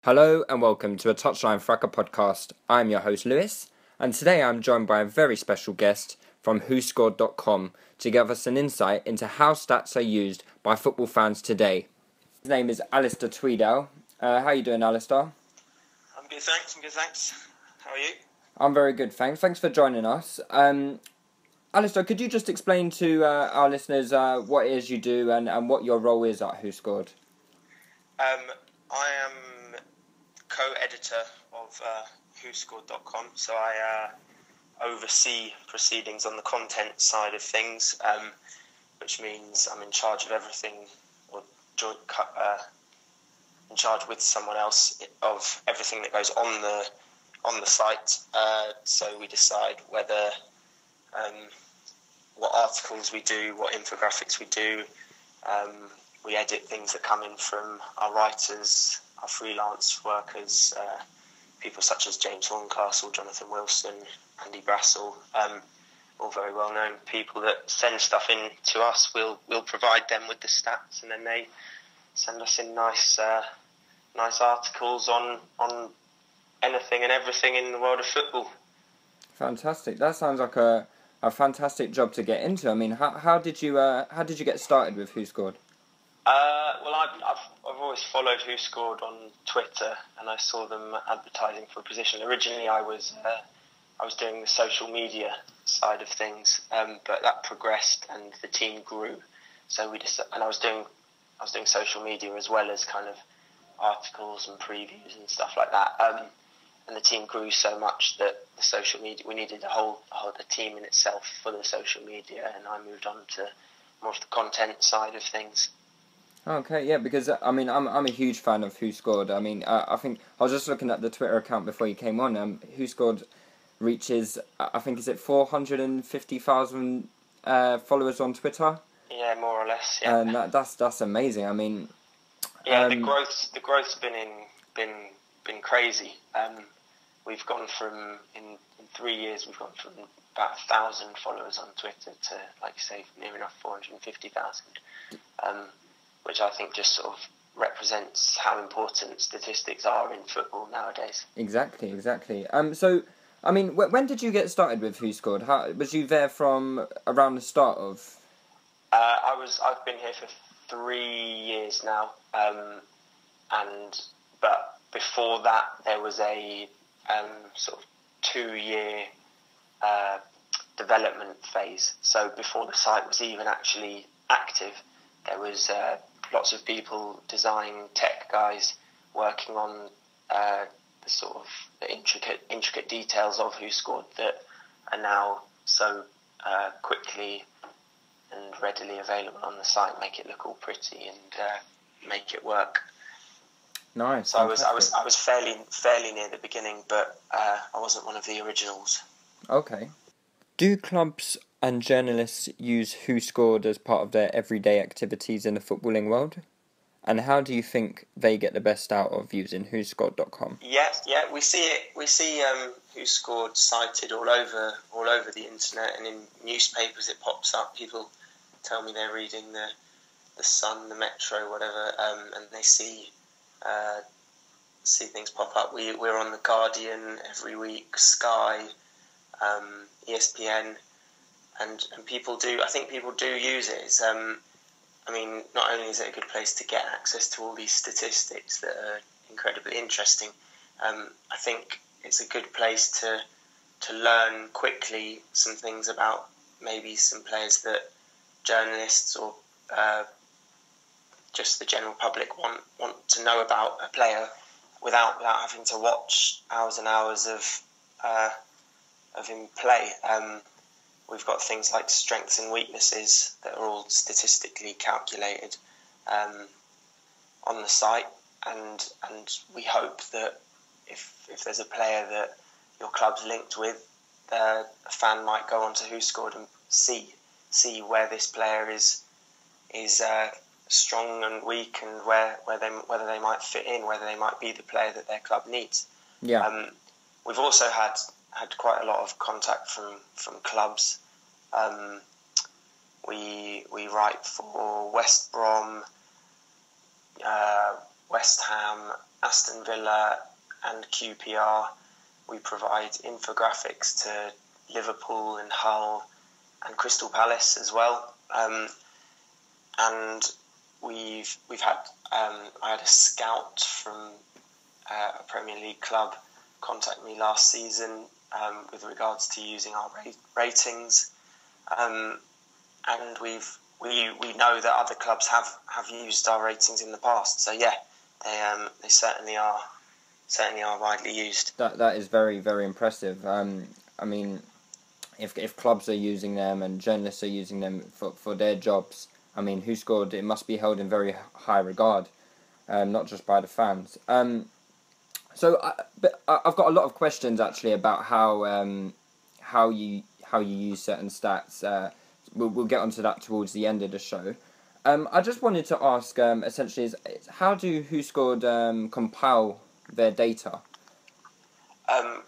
Hello and welcome to a Touchline Fracas podcast. I'm your host Lewis, and today I'm joined by a very special guest from WhoScored.com to give us an insight into how stats are used by football fans today. His name is Alistair Tweedale. How are you doing, Alistair? I'm good, thanks. How are you? I'm very good, thanks. Thanks for joining us. Alistair, could you just explain to our listeners what it is you do and what your role is at WhoScored? I am co-editor of WhoScored.com, so I oversee proceedings on the content side of things, which means I'm in charge of everything, or in charge with someone else of everything that goes on the site. So we decide whether what articles we do, what infographics we do. We edit things that come in from our writers, our freelance workers, people such as James Horncastle, Jonathan Wilson, Andy Brassel, all very well-known people that send stuff in to us. We'll provide them with the stats, and then they send us in nice articles on anything and everything in the world of football. Fantastic. That sounds like a fantastic job to get into. I mean, how did you get started with WhoScored? Well, I've always followed WhoScored on Twitter, and I saw them advertising for a position. Originally, I was doing the social media side of things, but that progressed and the team grew. So I was doing social media as well as kind of articles and previews and stuff like that. And the team grew so much that the social media, we needed a team in itself for the social media, and I moved on to more of the content side of things. Okay, yeah, because I mean, I'm a huge fan of WhoScored. I mean, I think I was just looking at the Twitter account before you came on. WhoScored reaches, I think, is it 450,000 followers on Twitter? Yeah, more or less. Yeah, and that's amazing. I mean, yeah, the growth's been crazy. We've gone from in 3 years, we've gone from about 1,000 followers on Twitter to, like you say, near enough 450,000. Which I think just sort of represents how important statistics are in football nowadays. Exactly. So, I mean, when did you get started with WhoScored? How was you there from around the start of? I've been here for 3 years now, but before that there was a sort of 2-year development phase. So before the site was even actually active, there was lots of people, design tech guys, working on the sort of the intricate details of WhoScored that are now so quickly and readily available on the site, make it look all pretty and make it work. Nice. So I was fairly near the beginning, but I wasn't one of the originals. Okay. Do clubs and journalists use WhoScored as part of their everyday activities in the footballing world? And how do you think they get the best out of using WhoScored.com? Yeah, we see it. We see WhoScored cited all over the internet, and in newspapers it pops up. People tell me they're reading the Sun, the Metro, whatever, and they see things pop up. We're on the Guardian every week, Sky, ESPN. And people do. I think people do use it. I mean, not only is it a good place to get access to all these statistics that are incredibly interesting, I think it's a good place to learn quickly some things about maybe some players that journalists or just the general public want to know about a player without having to watch hours and hours of him play. We've got things like strengths and weaknesses that are all statistically calculated on the site, and we hope that if there's a player that your club's linked with, a fan might go onto WhoScored and see where this player is strong and weak, and whether they might fit in, whether they might be the player that their club needs. Yeah. We've also had quite a lot of contact from clubs. We write for West Brom, West Ham, Aston Villa and QPR. We provide infographics to Liverpool and Hull and Crystal Palace as well. And we've had I had a scout from a Premier League club contact me last season with regards to using our ratings, and we know that other clubs have used our ratings in the past. So yeah, they certainly are widely used. That is very, very impressive. I mean, if clubs are using them and journalists are using them for their jobs, I mean, WhoScored, it must be held in very high regard, not just by the fans. So I've got a lot of questions actually about how you use certain stats. We'll get onto that towards the end of the show. I just wanted to ask, essentially, is how do WhoScored compile their data?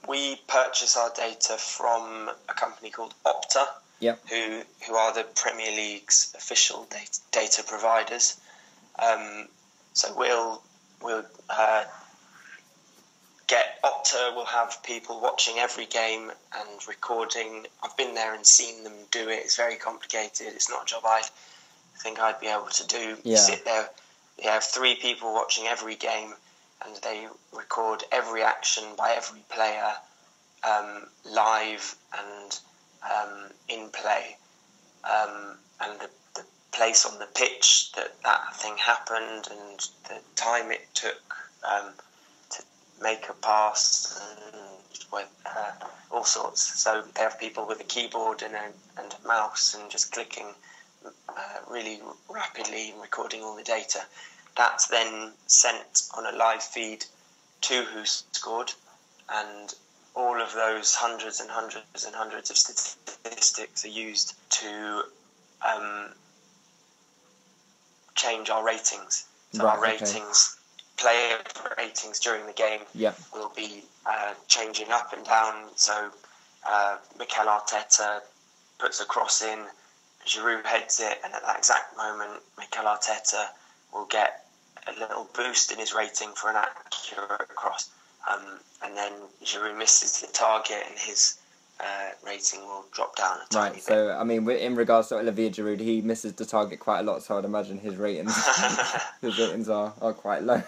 We purchase our data from a company called Opta, yep. who are the Premier League's official data providers. So we'll get Opta will have people watching every game and recording. I've been there and seen them do it. It's very complicated. It's not a job I think I'd be able to do. Yeah. You sit there, you have 3 people watching every game, and they record every action by every player, live and in play, and the place on the pitch that thing happened, and the time it took to make a pass, and all sorts. So they have people with a keyboard and a mouse and just clicking really rapidly, recording all the data. That's then sent on a live feed to WhoScored, and all of those hundreds and hundreds and hundreds of statistics are used to change our ratings. So right, our ratings, player ratings during the game, yeah. will be changing up and down. So Mikel Arteta puts a cross in, Giroud heads it, and at that exact moment, Mikel Arteta will get a little boost in his rating for an accurate cross. And then Giroud misses the target and his rating will drop down a tiny bit. So, I mean, in regards to Olivier Giroud, he misses the target quite a lot, so I'd imagine his ratings are quite low.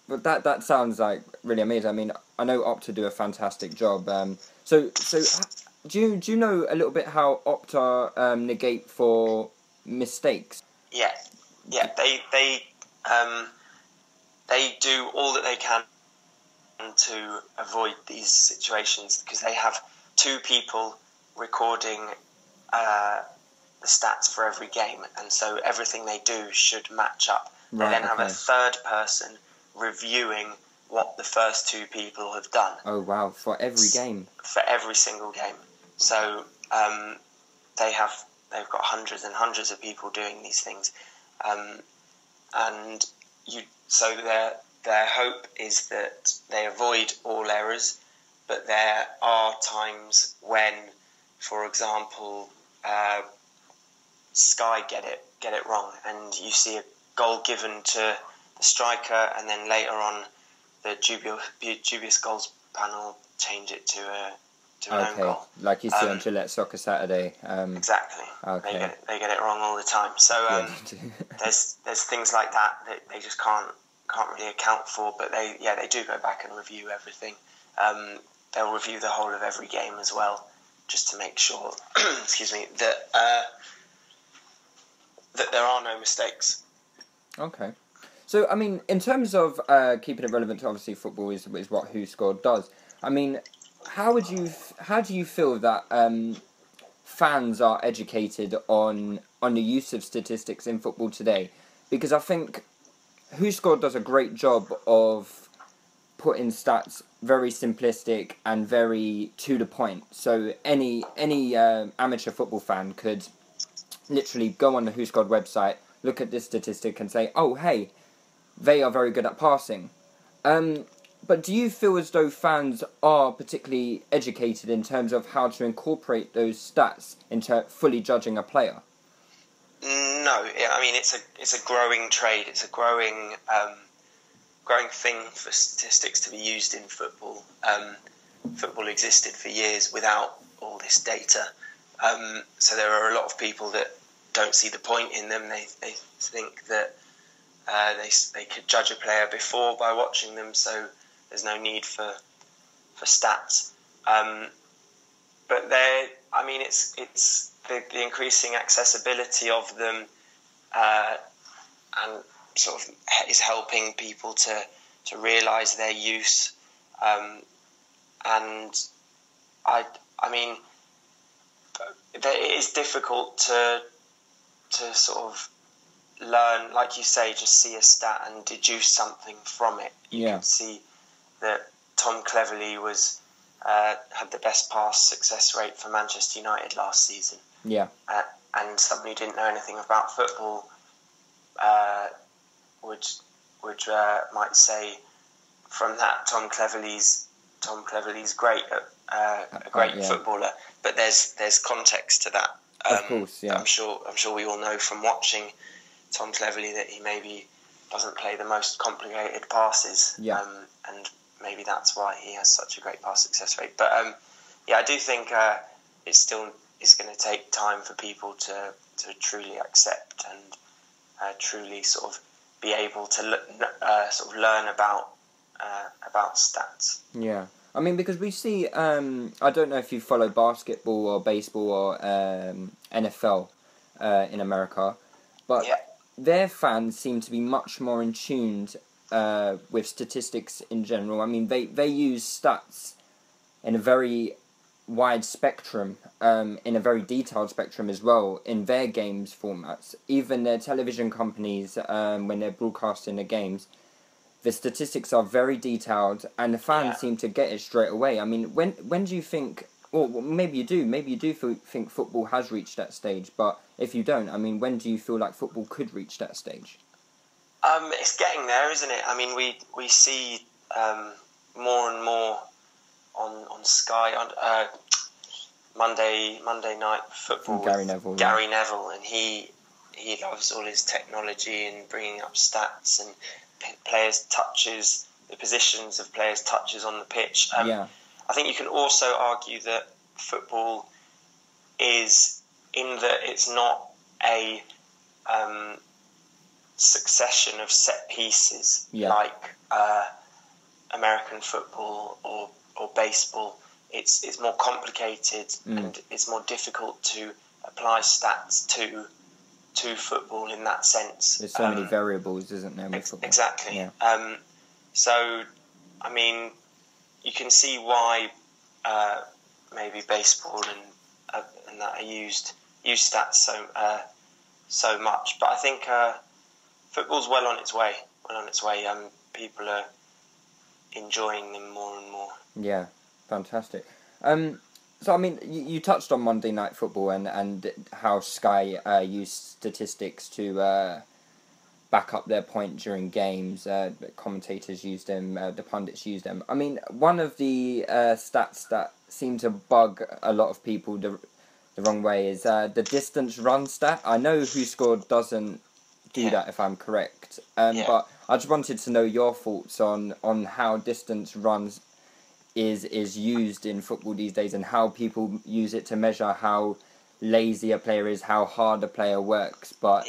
But that sounds like really amazing. I mean, I know Opta do a fantastic job. So do you know a little bit how Opta negate for mistakes? Yeah. They do all that they can to avoid these situations, because they have 2 people recording the stats for every game, and so everything they do should match up. They then have a 3rd person reviewing what the first 2 people have done. Oh wow! For every game. For every single game. So they've got hundreds and hundreds of people doing these things, and so their hope is that they avoid all errors, but there are times when, for example, Sky get it wrong, and you see a goal given to the striker, and then later on the dubious goals panel change it to an own goal. Like you see on Gillette Soccer Saturday. Exactly. Okay. They get it wrong all the time. So there's things like that they just can't really account for, but they do go back and review everything. They'll review the whole of every game as well, just to make sure that there are no mistakes. Okay. So, I mean, in terms of keeping it relevant to obviously football is what WhoScored does. I mean, how do you feel that fans are educated on the use of statistics in football today? Because I think WhoScored does a great job of putting stats very simplistic and very to the point. So any amateur football fan could literally go on the WhoScored website, look at this statistic and say, oh, hey, they are very good at passing. But do you feel as though fans are particularly educated in terms of how to incorporate those stats into fully judging a player? No, I mean it's a growing trade. It's a growing growing thing for statistics to be used in football. Football existed for years without all this data. So there are a lot of people that don't see the point in them. They think that they could judge a player before by watching them, so there's no need for stats. But it's the increasing accessibility of them, and sort of is helping people to realise their use. And I mean, it is difficult to sort of learn, like you say, just see a stat and deduce something from it. You can see that Tom Cleverley had the best pass success rate for Manchester United last season. Yeah. And somebody who didn't know anything about football might say, from that, Tom Cleverley's great, a great footballer. But there's context to that. Of course, yeah. I'm sure we all know from watching Tom Cleverley that he maybe doesn't play the most complicated passes. Yeah. And maybe that's why he has such a great pass success rate. But I do think it still is going to take time for people to truly accept and truly sort of be able to sort of learn about stats. Yeah. I mean, because we see, I don't know if you follow basketball or baseball or NFL in America, but their fans seem to be much more in tune with statistics in general. I mean, they use stats in a very wide spectrum, in a very detailed spectrum as well, in their games formats. Even their television companies, when they're broadcasting the games, the statistics are very detailed, and the fans seem to get it straight away. I mean, when do you think, or maybe you do think football has reached that stage, but if you don't, I mean, when do you feel like football could reach that stage? It's getting there, isn't it? I mean, we see more and more on Sky, on Monday Night Football. Gary Neville. Gary Neville, and he loves all his technology and bringing up stats and players' touches, the positions of players' touches on the pitch. I think you can also argue that football is, in that it's not a succession of set pieces like American football or baseball. It's more complicated and it's more difficult to apply stats to football in that sense. There's so many variables, isn't there, with football? Exactly. Yeah. So, I mean, you can see why maybe baseball and that are used stats so much. But I think football's well on its way. People are enjoying them more and more. Yeah, fantastic. So, I mean, you touched on Monday Night Football and how Sky used statistics to back up their point during games. Commentators used them, the pundits used them. I mean, one of the stats that seem to bug a lot of people the wrong way is the distance run stat. I know WhoScored doesn't do that, if I'm correct. But I just wanted to know your thoughts on how distance runs is used in football these days, and how people use it to measure how lazy a player is, how hard a player works. But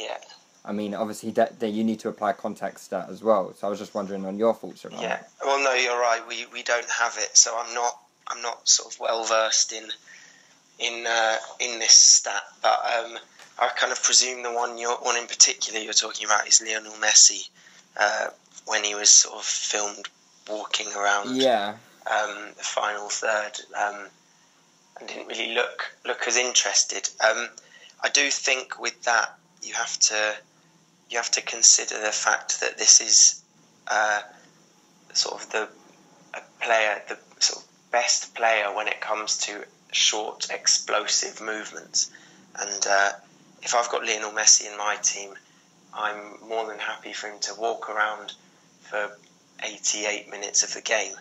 I mean, obviously that you need to apply context to that as well. So I was just wondering on your thoughts around that. Well, no, you're right. We don't have it, so I'm not sort of well versed in this stat. But I kind of presume the one in particular you're talking about is Lionel Messi, when he was sort of filmed walking around. The final third, and didn't really look as interested. I do think with that you have to consider the fact that this is sort of the sort of best player when it comes to short, explosive movements. And if I've got Lionel Messi in my team, I'm more than happy for him to walk around for 88 minutes of the game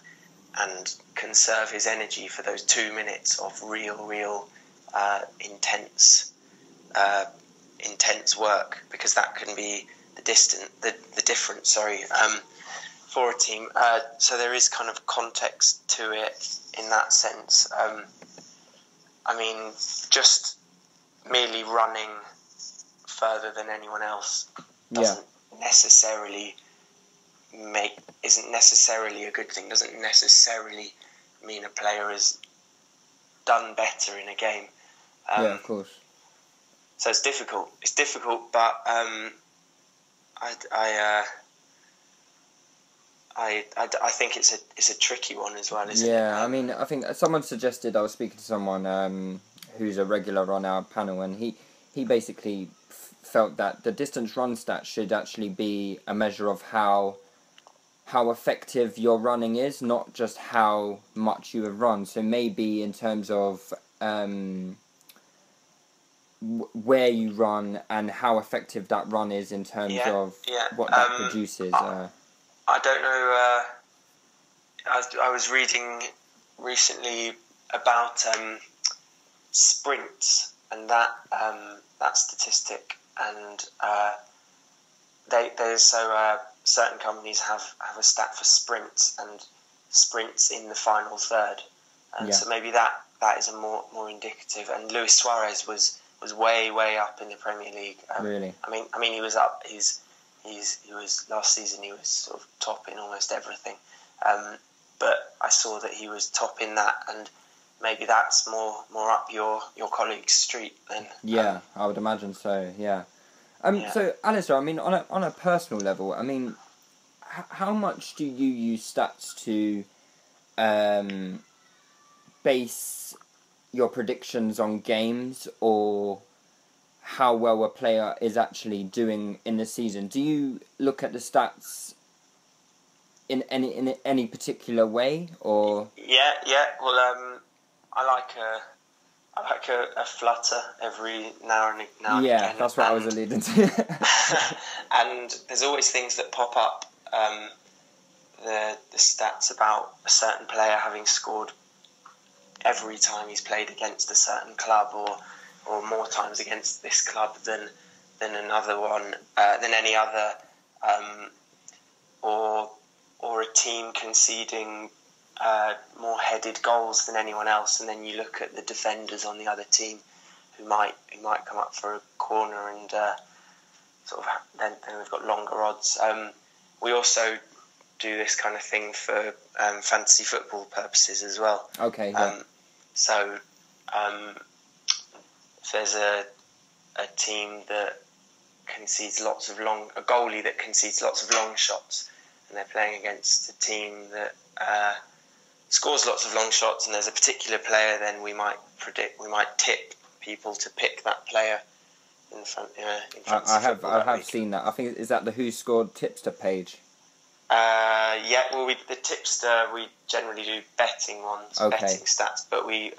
and conserve his energy for those 2 minutes of real intense work, because that can be the difference. for a team. So there is kind of context to it in that sense. I mean, just merely running further than anyone else isn't necessarily a good thing. Doesn't necessarily mean a player has done better in a game. Yeah, of course. So it's difficult. It's difficult, but I think it's a tricky one as well, isn't it? Yeah, I mean, I think someone suggested, I was speaking to someone who's a regular on our panel, and he basically felt that the distance run stat should actually be a measure of how effective your running is, not just how much you have run. So maybe in terms of where you run and how effective that run is in terms of what that produces. I don't know. I was reading recently about sprints and that statistic, and certain companies have a stat for sprints and sprints in the final third, and so maybe that is a more indicative. And Luis Suarez was way up in the Premier League. Really? I mean, he was up. He was last season. He was sort of top in almost everything. But I saw that he was top in that, and maybe that's more up your colleague's street then. Yeah, I would imagine so. Yeah. So Alistair, I mean, on a personal level, I mean, how much do you use stats to base your predictions on games, or how well a player is actually doing in the season? Do you look at the stats in any particular way, or? Yeah. Well, I like a flutter every now and again. Yeah, that's what I was alluding to. And there's always things that pop up. The stats about a certain player having scored every time he's played against a certain club, or more times against this club than another one, than any other, or a team conceding more headed goals than anyone else, and then you look at the defenders on the other team who might come up for a corner, and then we've got longer odds. We also do this kind of thing for fantasy football purposes as well. Okay. Yeah. So if there's a team that concedes a goalie that concedes lots of long shots, and they're playing against a team that scores lots of long shots, and there's a particular player, then we might tip people to pick that player in front. I have seen that. I think, is that the Who Scored tipster page? Yeah. Well, the tipster, we generally do betting ones, betting stats, but we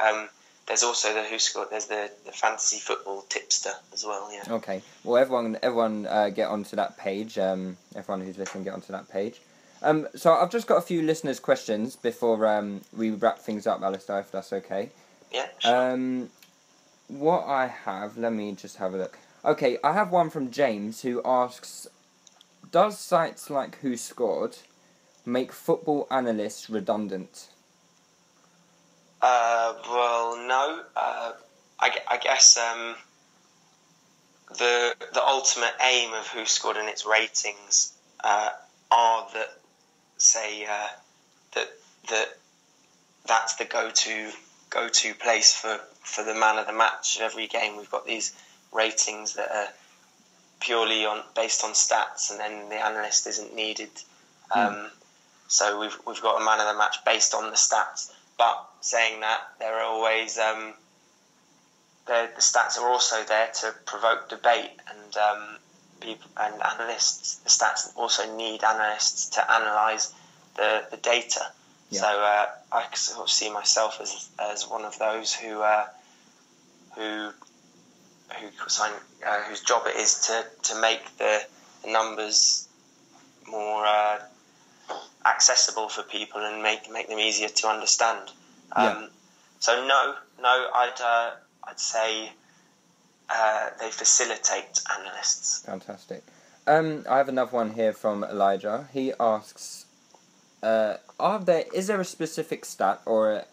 there's also the Who Scored. There's the fantasy football tipster as well. Yeah. Okay. Well, everyone get onto that page. Everyone who's listening, get onto that page. So I've just got a few listeners' questions before we wrap things up, Alistair, if that's okay. Yeah. Sure. What I have, let me just have a look. Okay, I have one from James who asks, does sites like Who Scored make football analysts redundant? Well, no. I guess the ultimate aim of Who Scored and its ratings are that say that's the go-to place for the man of the match of every game. We've got these ratings that are purely based on stats, and then the analyst isn't needed. So we've got a man of the match based on the stats. But saying that, there are always the stats are also there to provoke debate, and people and analysts. The stats also need analysts to analyse the data. Yeah. So I sort of see myself as one of those whose job it is to make the numbers more accessible for people and make them easier to understand. So no, I'd say they facilitate analysts. Fantastic. I have another one here from Elijah. He asks, is there a specific stat or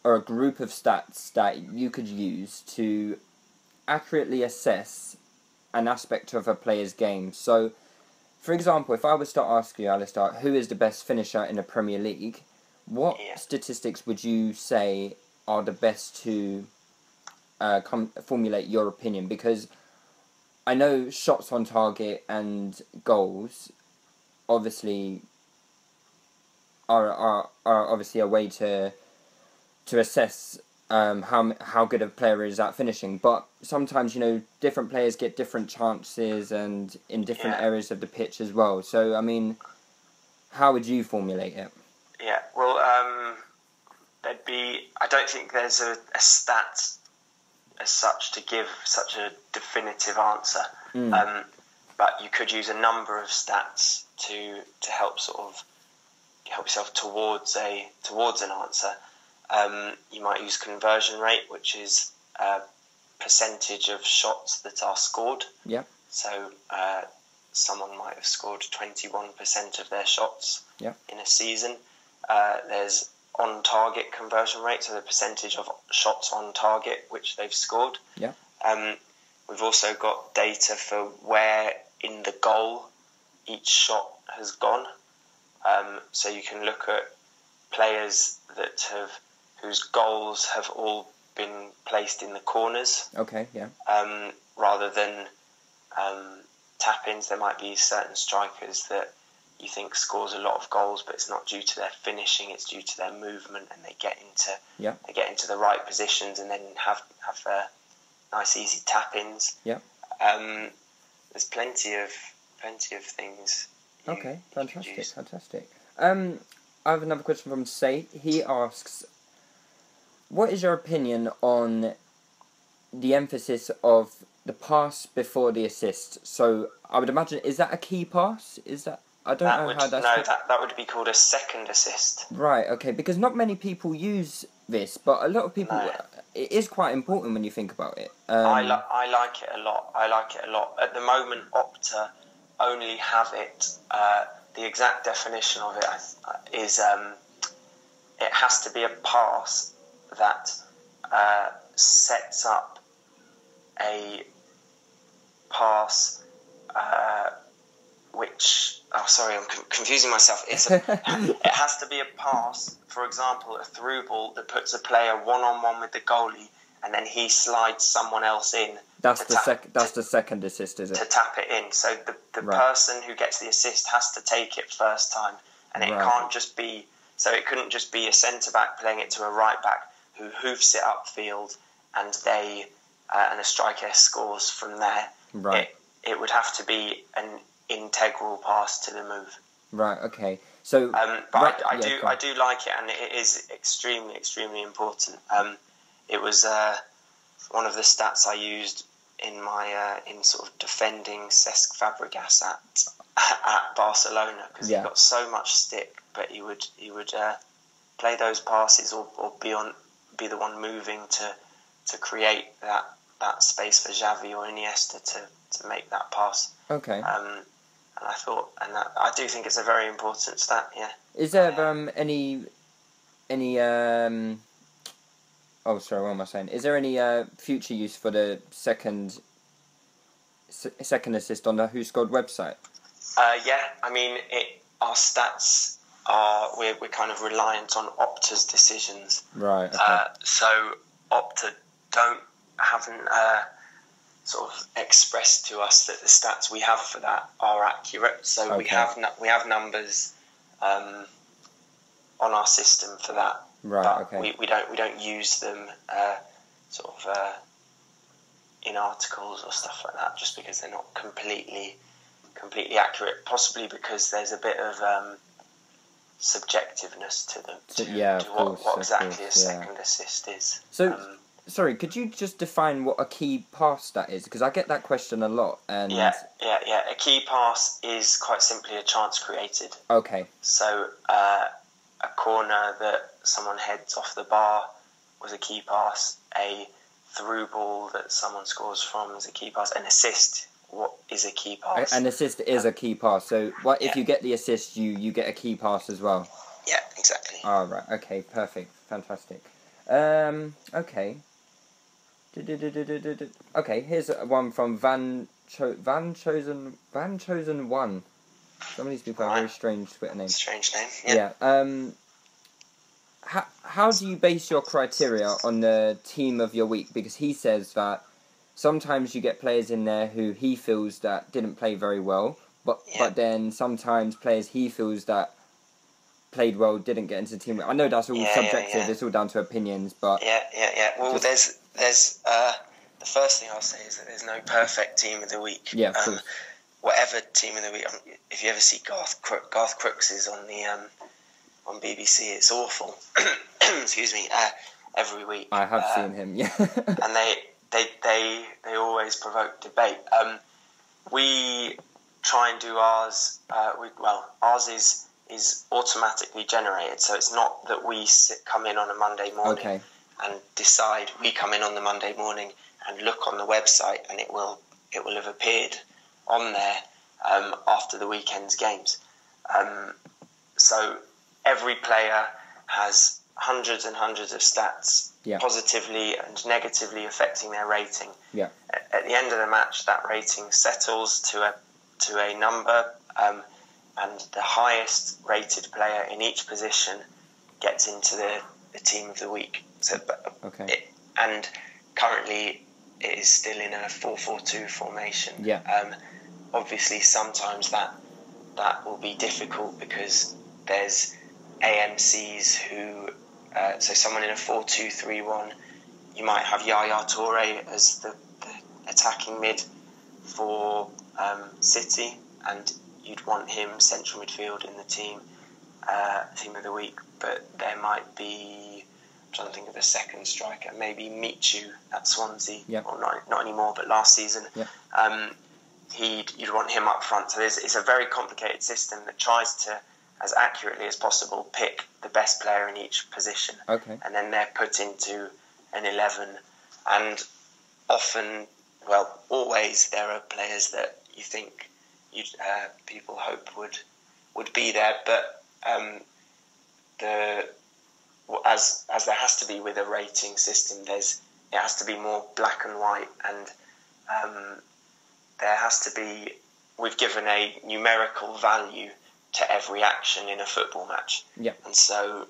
a group of stats that you could use to accurately assess an aspect of a player's game? So, for example, if I was to ask you, Alistair, who is the best finisher in the Premier League, what statistics would you say are the best to formulate your opinion? Because I know shots on target and goals obviously are obviously a way to assess how good a player is at finishing, but sometimes, you know, different players get different chances and in different areas of the pitch as well. So, I mean, how would you formulate it? Yeah, well, I don't think there's a stat as such to give such a definitive answer. But you could use a number of stats to help sort of help yourself towards an answer. You might use conversion rate, which is a percentage of shots that are scored. Yeah. So someone might have scored 21% of their shots in a season. There's on-target conversion rate, so the percentage of shots on target which they've scored. Yeah. We've also got data for where in the goal each shot has gone. So you can look at players whose goals have all been placed in the corners. Okay, yeah. Rather than tap-ins. There might be certain strikers that you think scores a lot of goals, but it's not due to their finishing, it's due to their movement, and they get into the right positions and then have nice easy tap-ins. Yeah. There's plenty of things. Okay, fantastic. I have another question from Say. He asks, what is your opinion on the emphasis of the pass before the assist? So I would imagine, is that a key pass? Is that, I don't know how that's... No, that would be called a second assist. Right, okay, because not many people use this, but a lot of people... No. It is quite important when you think about it. I like it a lot. At the moment, Opta only have it. The exact definition of it is it has to be a pass that sets up a pass which... Oh, sorry, I'm confusing myself. It has to be a pass, for example, a through ball that puts a player one-on-one with the goalie, and then he slides someone else in. That's the second assist, is it? To tap it in. So the person who gets the assist has to take it first time, and it can't just be... So it couldn't just be a centre-back playing it to a right-back who hoofs it upfield, and and a striker scores from there. Right. It would have to be an integral pass to the move. Right. Okay. So, but I do like it, and it is extremely, extremely important. It was one of the stats I used in my in sort of defending Cesc Fabregas at Barcelona, because he got so much stick, but he would play those passes or be the one moving to create that space for Xavi or Iniesta to make that pass. Okay. And I do think it's a very important stat. Yeah. Is there any oh, sorry, what am I saying? Is there any future use for the second assist on the WhoScored website? Yeah, I mean, our stats are we're kind of reliant on Opta's decisions. Right. Okay. So Opta haven't sort of expressed to us that the stats we have for that are accurate. So we have numbers on our system for that. Right. But okay. We don't use them in articles or stuff like that, just because they're not completely accurate. Possibly because there's a bit of subjectiveness to them. What exactly a second assist is. So. Sorry, could you just define what a key pass that is? Because I get that question a lot. And Yeah. A key pass is quite simply a chance created. Okay. So a corner that someone heads off the bar was a key pass. A through ball that someone scores from is a key pass. An assist what is a key pass. An assist is a key pass. So what if you get the assist, you get a key pass as well? Yeah, exactly. Oh, right. Okay, perfect. Fantastic. Okay. Okay, here's one from Van Chosen 1. Some of these people have very strange Twitter names. Strange name. Yeah. How do you base your criteria on the team of your week? Because he says that sometimes you get players in there who he feels that didn't play very well, but then sometimes players he feels that played well didn't get into the team. I know that's all subjective. It's all down to opinions, but Well, there's the first thing I'll say is that there's no perfect team of the week. Yeah, of course. Whatever team of the week, if you ever see Garth Crooks is on the on BBC, it's awful. Excuse me. Every week. I have seen him. Yeah. And they always provoke debate. We try and do ours. Ours is automatically generated, so it's not that we come in on a Monday morning and decide. We come in on the Monday morning and look on the website, and it will have appeared on there after the weekend's games. So every player has hundreds and hundreds of stats, positively and negatively affecting their rating. Yeah. At the end of the match, that rating settles to a number. And the highest rated player in each position gets into the team of the week. So, and currently it is still in a 4-4-2 formation. Yeah. Obviously, sometimes that will be difficult because there's AMCs who. So someone in a 4-2-3-1, you might have Yaya Toure as the attacking mid for City, and you'd want him central midfield in the team of the week. But there might be, I'm trying to think of a second striker, maybe Michu at Swansea, or not anymore, but last season. You'd want him up front. So it's a very complicated system that tries to, as accurately as possible, pick the best player in each position. And then they're put into an 11. And often, always, there are players that you think people hope would be there, but as there has to be with a rating system, it has to be more black and white, and there has to be. We've given a numerical value to every action in a football match, and so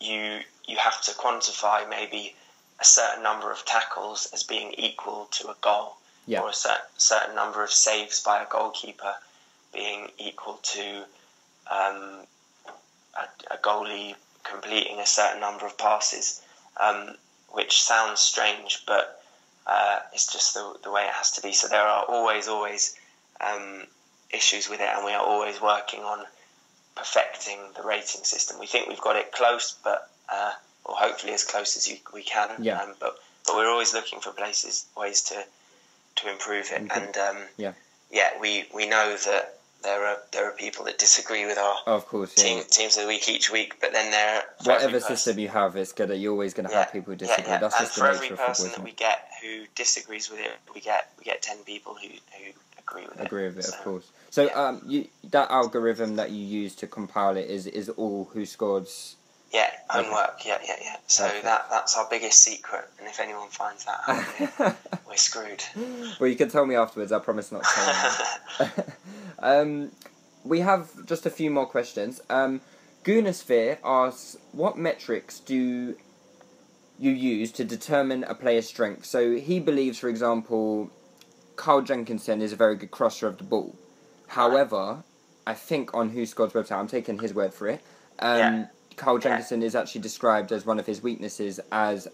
you have to quantify maybe a certain number of tackles as being equal to a goal. Or a certain number of saves by a goalkeeper being equal to a goalie completing a certain number of passes, which sounds strange, but it's just the way it has to be. So there are always issues with it, and we are always working on perfecting the rating system. We think we've got it close, but or hopefully as close as we can. But we're always looking for ways to improve it, and we know that there are people that disagree with our teams of the week each week, but then whatever system you have, you're always going to have people who disagree. That's and just for the every nature of person football, that we get who disagrees with it, we get 10 people who agree with it. Of course. So that algorithm that you use to compile it is all WhoScored's. Homework. So that's our biggest secret, and if anyone finds that out, we're screwed. Well, you can tell me afterwards. I promise not to tell you. We have just a few more questions. Goonosphere asks, what metrics do you use to determine a player's strength? So he believes, for example, Carl Jenkinson is a very good crosser of the ball. However, I think on WhoScored's website, I'm taking his word for it, Carl Jenkinson is actually described as one of his weaknesses as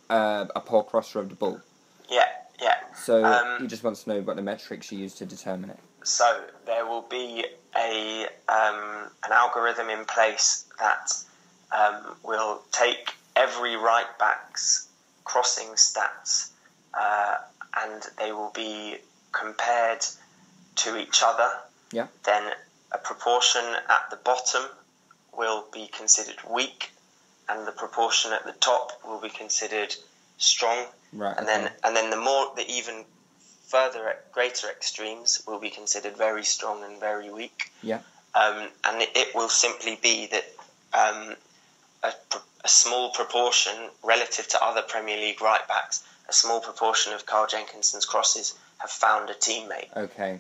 a poor crosser of the ball. So he just wants to know what the metrics you use to determine it. So there will be an algorithm in place that will take every right back's crossing stats and they will be compared to each other. Then a proportion at the bottom will be considered weak, and the proportion at the top will be considered strong. Right. And okay. then the even greater extremes will be considered very strong and very weak. Yeah. And it will simply be that a small proportion, relative to other Premier League right backs, a small proportion of Carl Jenkinson's crosses have found a teammate. Okay.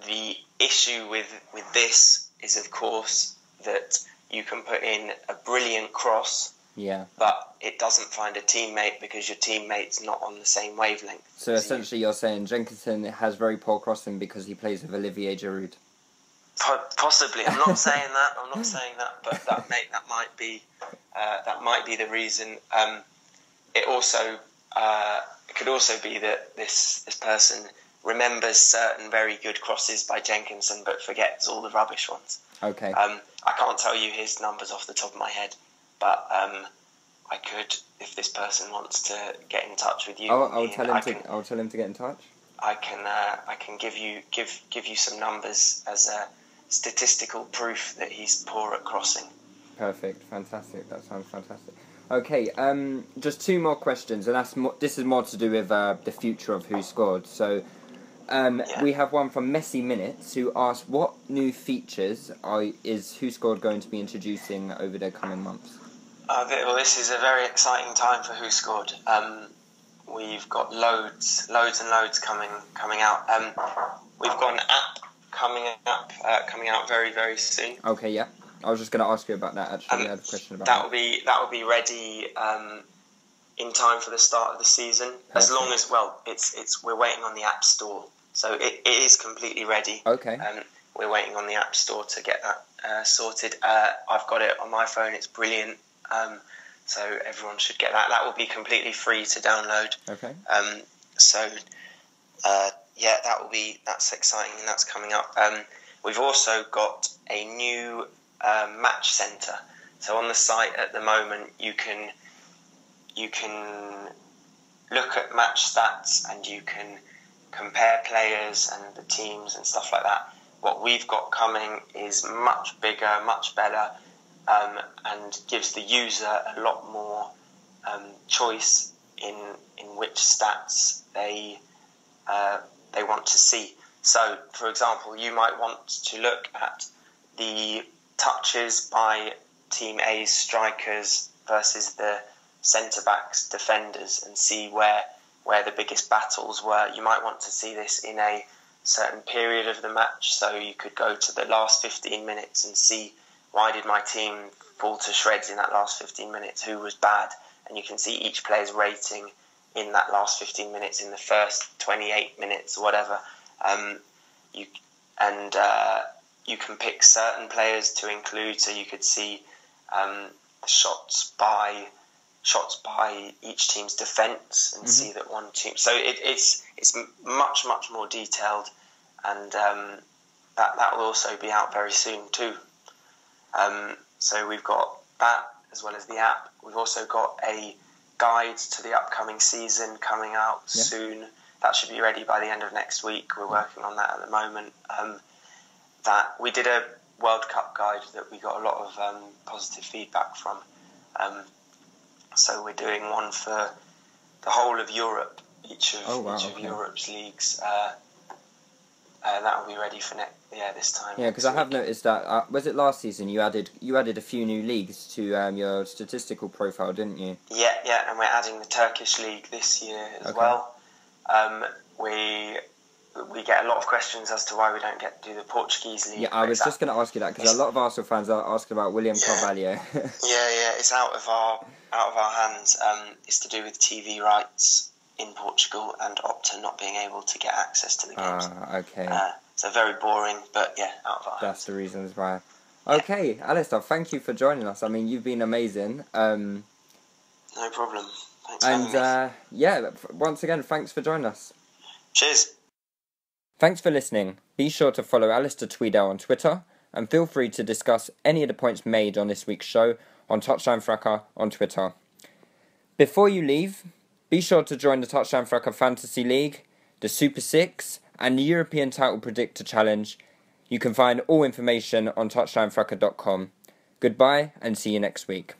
The issue with this is, of course, that you can put in a brilliant cross, but it doesn't find a teammate because your teammate's not on the same wavelength. So essentially you're saying Jenkinson has very poor crossing because he plays with Olivier Giroud? Possibly. I'm not saying that, but that might be the reason. It could also be that this person remembers certain very good crosses by Jenkinson but forgets all the rubbish ones. Okay. I can't tell you his numbers off the top of my head, but I could, if this person wants to get in touch with you. I'll tell him to get in touch. I can give you some numbers as a statistical proof that he's poor at crossing. Perfect, fantastic. That sounds fantastic. Okay, just two more questions, and this is more to do with the future of Who Scored. So, we have one from Messy Minutes who asked, what new features is Who Scored going to be introducing over the coming months? Well, this is a very exciting time for Who Scored. We've got loads and loads coming out. We've got an app coming out very, very soon. Okay, yeah. I was just going to ask you about that. Actually, I had a question about that. That will be ready in time for the start of the season. Perfect. As long as we're waiting on the App Store, so it is completely ready. Okay. We're waiting on the App Store to get that sorted. I've got it on my phone. It's brilliant. So everyone should get that. That will be completely free to download. Okay. That's exciting and that's coming up. We've also got a new match centre. So on the site at the moment, you can look at match stats and you can compare players and the teams and stuff like that. What we've got coming is much bigger, much better, and gives the user a lot more choice in which stats they want to see. So, for example, you might want to look at the touches by Team A's strikers versus the centre-backs, defenders, and see where the biggest battles were. You might want to see this in a certain period of the match, so you could go to the last 15 minutes and see, why did my team fall to shreds in that last 15 minutes? Who was bad? And you can see each player's rating in that last 15 minutes, in the first 28 minutes, or whatever. You can pick certain players to include, so you could see shots by each team's defence and see that one team. So it's much more detailed, and that will also be out very soon too. So we've got that as well as the app. We've also got a guide to the upcoming season coming out soon. That should be ready by the end of next week. We're working on that at the moment. That we did a World Cup guide that we got a lot of positive feedback from. So we're doing one for the whole of Europe, each of Europe's leagues. That will be ready for this time. Yeah, because I have noticed that was it last season you added a few new leagues to your statistical profile, didn't you? Yeah, and we're adding the Turkish league this year as well. We get a lot of questions as to why we don't get to do the Portuguese league. Yeah, I was just going to ask you that because a lot of Arsenal fans are asking about William Carvalho. It's out of our hands. It's to do with TV rights in Portugal and Opta not being able to get access to the games. Okay. So very boring, but out of our hands. That's the reasons why. Okay, Alistair, thank you for joining us. I mean, you've been amazing. No problem. Thanks for having me. Once again, thanks for joining us. Cheers. Thanks for listening. Be sure to follow Alistair Tweedale on Twitter, and feel free to discuss any of the points made on this week's show on Touchline Fracas on Twitter. Before you leave, be sure to join the Touchline Fracas Fantasy League, the Super Six, and the European Title Predictor Challenge. You can find all information on touchlinefracas.com. Goodbye, and see you next week.